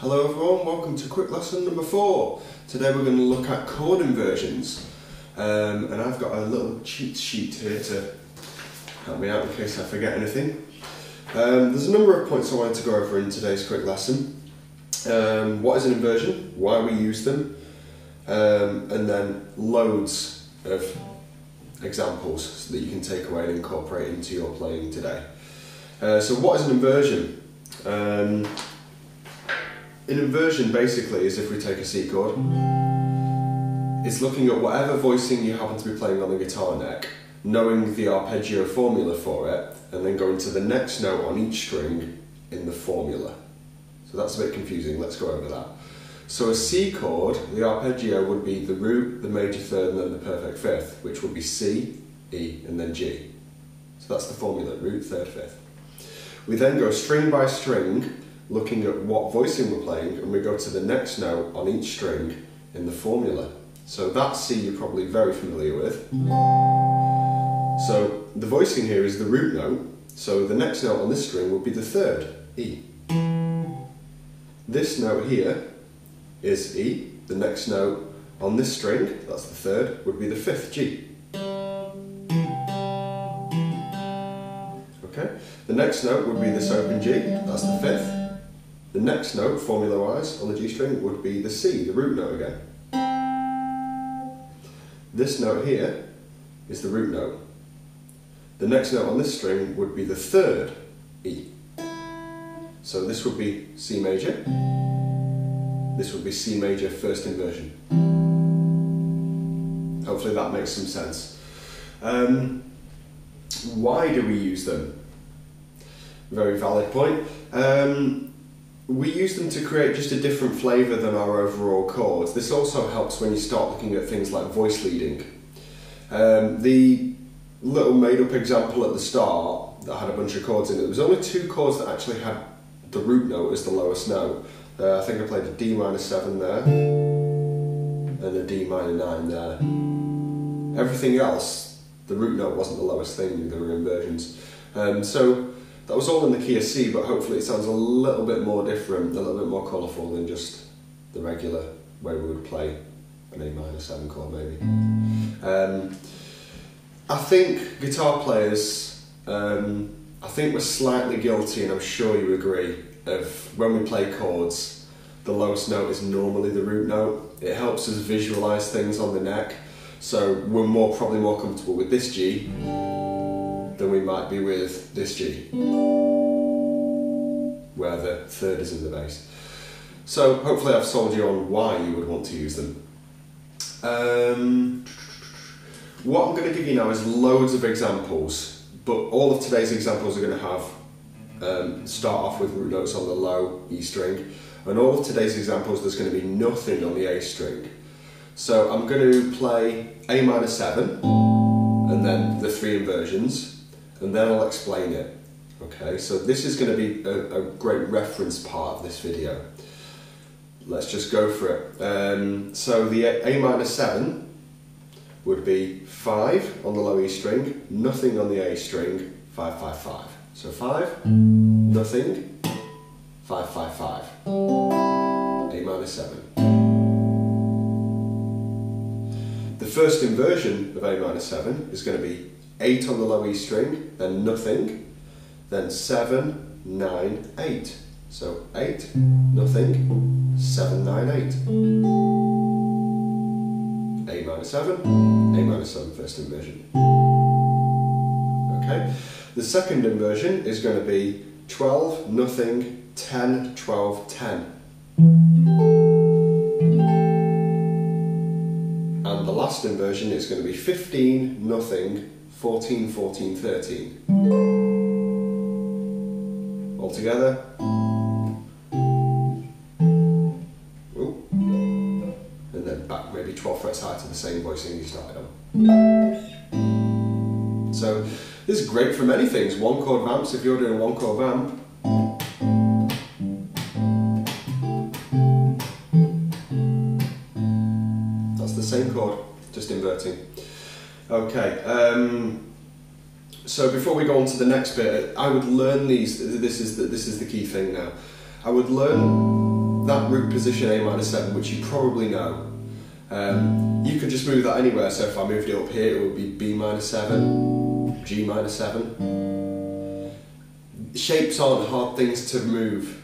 Hello everyone, welcome to quick lesson number 4. Today we're going to look at chord inversions. And I've got a little cheat sheet here to help me out in case I forget anything. There's a number of points I wanted to go over in today's quick lesson. What is an inversion, why we use them, and then loads of examples so that you can take away and incorporate into your playing today. So what is an inversion? An inversion basically is if we take a C chord, it's looking at whatever voicing you happen to be playing on the guitar neck, knowing the arpeggio formula for it, and then going to the next note on each string in the formula. So that's a bit confusing, let's go over that. So a C chord, the arpeggio would be the root, the major third, and then the perfect fifth, which would be C, E, and then G. So that's the formula, root, third, fifth. We then go string by string, looking at what voicing we're playing, and we go to the next note on each string in the formula. So that C you're probably very familiar with. So the voicing here is the root note, so the next note on this string would be the third, E. This note here is E, the next note on this string, that's the third, would be the fifth, G. Okay, the next note would be this open G, that's the fifth. The next note, formula-wise, on the G string would be the C, the root note again. This note here is the root note. The next note on this string would be the third, E. So this would be C major. This would be C major first inversion. Hopefully that makes some sense. Why do we use them? Very valid point. We use them to create just a different flavour than our overall chords. This also helps when you start looking at things like voice leading. The little made-up example at the start that had a bunch of chords in it, there was only 2 chords that actually had the root note as the lowest note. I think I played a D minor 7 there, and a D minor 9 there. Everything else, the root note wasn't the lowest thing, there were inversions. So that was all in the key of C, but hopefully it sounds a little bit more different, a little bit more colourful than just the regular way we would play an A minor 7 chord maybe. I think guitar players, I think we're slightly guilty, and I'm sure you agree, of when we play chords, the lowest note is normally the root note. It helps us visualise things on the neck, so we're probably more comfortable with this G than we might be with this G, where the third is in the bass. So hopefully I've sold you on why you would want to use them. What I'm going to give you now is loads of examples, but all of today's examples are going to have start off with root notes on the low E string, and all of today's examples there's going to be nothing on the A string. So I'm going to play A minor 7 and then the 3 inversions, and then I'll explain it. Okay, so this is going to be a great reference part of this video. Let's just go for it. So the A minor 7 would be 5 on the low E string, nothing on the A string, 5, 5, 5. So 5, nothing, 5, 5, 5. A minor 7. The first inversion of A minor 7 is going to be 8 on the low E string, then nothing, then 7, 9, 8. So 8, nothing, 7, 9, 8. A minor 7, A minor 7 first inversion. Okay, the second inversion is going to be 12, nothing, 10, 12, 10. And the last inversion is going to be 15, nothing, 14, 14, 13. All together. Ooh. And then back maybe 12 frets high to the same voicing you started on. So this is great for many things. 1 chord vamps, if you're doing a 1 chord vamp. That's the same chord, just inverting. Okay, so before we go on to the next bit, I would learn these. This is the key thing now. I would learn that root position A minor 7, which you probably know. You could just move that anywhere, so if I moved it up here it would be B minor 7, G minor 7. Shapes aren't hard things to move.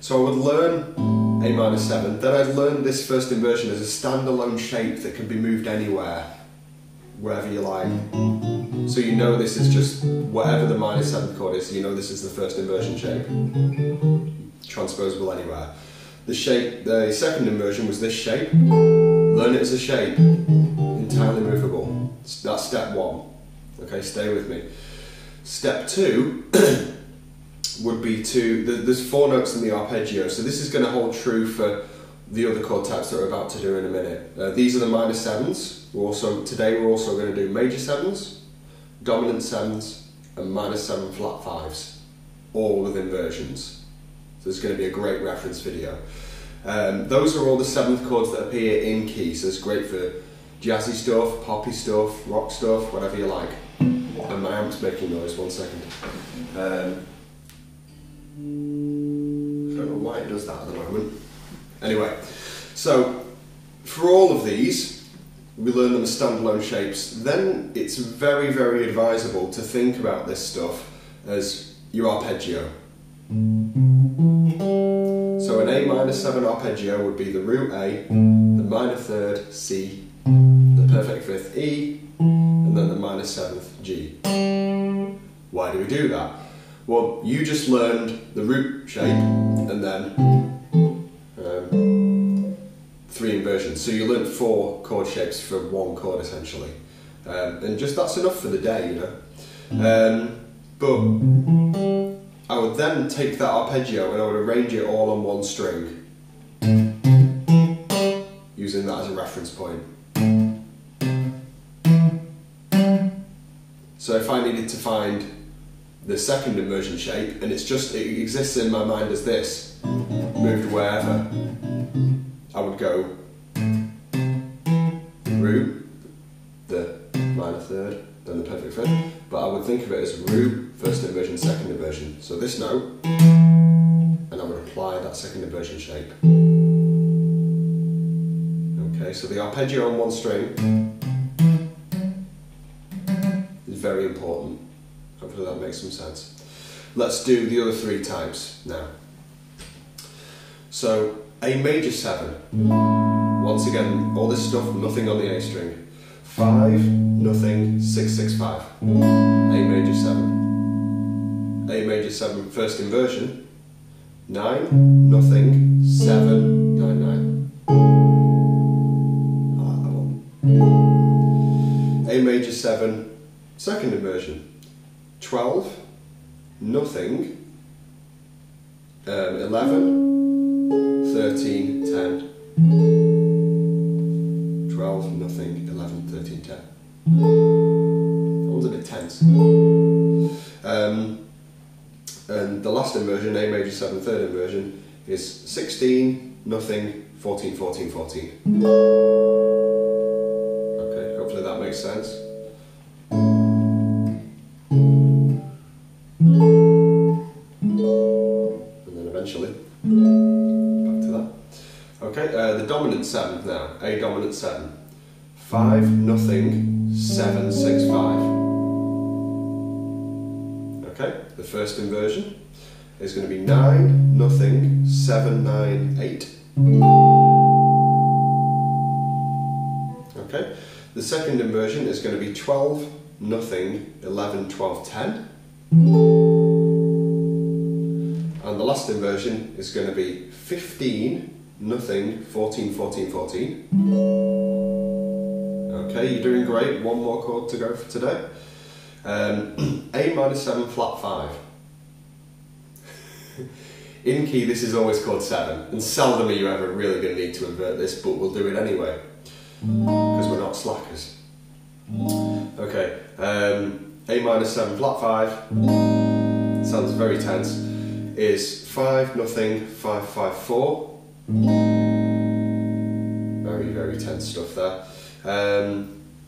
So I would learn A minor 7, then I'd learn this first inversion as a standalone shape that can be moved anywhere, wherever you like. So you know this is just whatever the minor 7th chord is, you know this is the first inversion shape. Transposable anywhere. The second inversion was this shape. Learn it as a shape, entirely movable. That's step 1. Okay, stay with me. Step 2 would be there's 4 notes in the arpeggio, so this is going to hold true for the other chord types that we're about to do in a minute. These are the minor 7s. Today we're also going to do major 7s, dominant 7s, and minor 7 flat 5s, all with inversions. So it's going to be a great reference video. Those are all the 7th chords that appear in key, so it's great for jazzy stuff, poppy stuff, rock stuff, whatever you like. And my amp's making noise, 1 second. I don't know why it does that at the moment. Anyway, so for all of these, we learn them as standalone shapes. Then it's very, very advisable to think about this stuff as your arpeggio. So an A minor 7 arpeggio would be the root A, the minor 3rd C, the perfect 5th E, and then the minor 7th G. Why do we do that? Well, you just learned the root shape and then 3 inversions. So you learned 4 chord shapes for 1 chord essentially. And just that's enough for the day, you know. But I would then take that arpeggio and I would arrange it all on 1 string, using that as a reference point. So if I needed to find the second inversion shape, and it exists in my mind as this, moved wherever, I would go root, the minor 3rd, then the perfect 5th, but I would think of it as root, first inversion, second inversion. So this note, and I would apply that second inversion shape. Okay, so the arpeggio on 1 string is very important. Hopefully that makes some sense. Let's do the other 3 types now. So A major 7. Once again, all this stuff, nothing on the A string. 5, nothing, 6, 6, 5. A major 7. A major 7 first inversion. 9, nothing, 7, 9, 9. I like that one. A major 7 second inversion. 12, nothing, 11, 13, 10. 12, nothing, 11, 13, 10. That one's a bit tense. And the last inversion, A major 7 third inversion, is 16, nothing, 14, 14, 14. Okay, hopefully that makes sense. And then eventually, back to that. Okay, the dominant 7th now, A dominant 7. 5, nothing, 7, 6, 5. Okay, the first inversion is going to be 9, nothing, 7, 9, 8. Okay, the second inversion is going to be 12, nothing, 11, 12, 10. And the last inversion is going to be 15, nothing, 14, 14, 14. Okay, you're doing great. 1 more chord to go for today. A minor 7 flat 5. In key this is always chord 7, and seldom are you ever really going to need to invert this, but we'll do it anyway, because we're not slackers. Okay, A minor 7 flat 5, sounds very tense, is 5, nothing, 5, 5, 4. Very, very tense stuff there.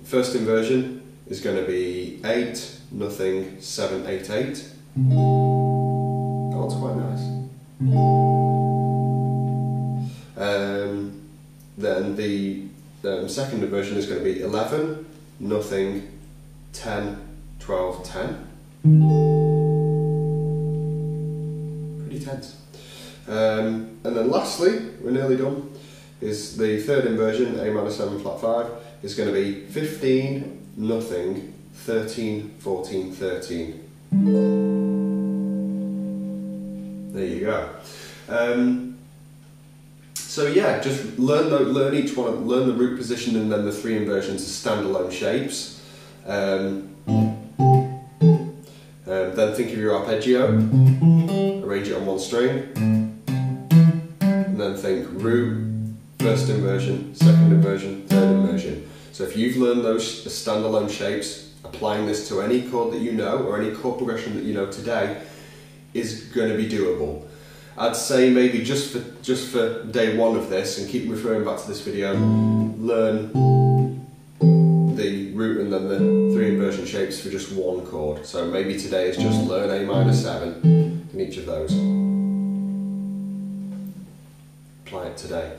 First inversion is going to be 8, nothing, 7, 8, 8. Oh, it's quite nice. then the second inversion is going to be 11, nothing, 10, 12, 10. Pretty tense. And then lastly, we're nearly done, is the third inversion, A minor 7 flat 5, is going to be 15, nothing, 13, 14, 13. There you go. So yeah, just learn each one, learn the root position and then the three inversions as standalone shapes. Then think of your arpeggio, arrange it on one string, and then think root, first inversion, second inversion, third inversion. So if you've learned those as standalone shapes, applying this to any chord that you know or any chord progression that you know today is going to be doable. I'd say maybe just for day one of this, and keep referring back to this video, learn the root and then the three inversion shapes for just one chord. So maybe today is just learn A minor 7 in each of those. Apply it today.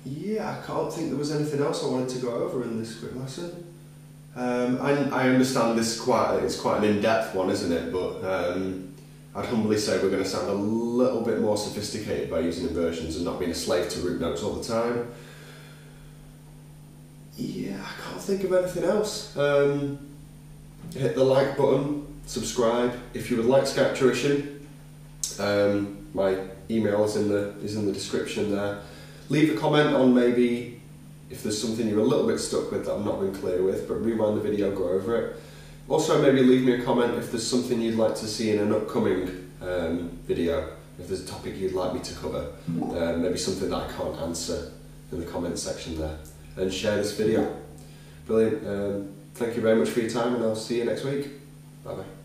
Yeah, I can't think there was anything else I wanted to go over in this quick lesson. I understand this it's quite an in-depth one, isn't it? But I'd humbly say we're going to sound a little bit more sophisticated by using inversions and not being a slave to root notes all the time. Yeah, I can't think of anything else. Hit the like button, subscribe. If you would like Skype tuition, my email is in the description there. Leave a comment on maybe if there's something you're a little bit stuck with that I've not been clear with, but rewind the video, go over it. Also maybe leave me a comment if there's something you'd like to see in an upcoming video, if there's a topic you'd like me to cover, maybe something that I can't answer in the comment section there. And share this video. Brilliant. Thank you very much for your time and I'll see you next week. Bye bye.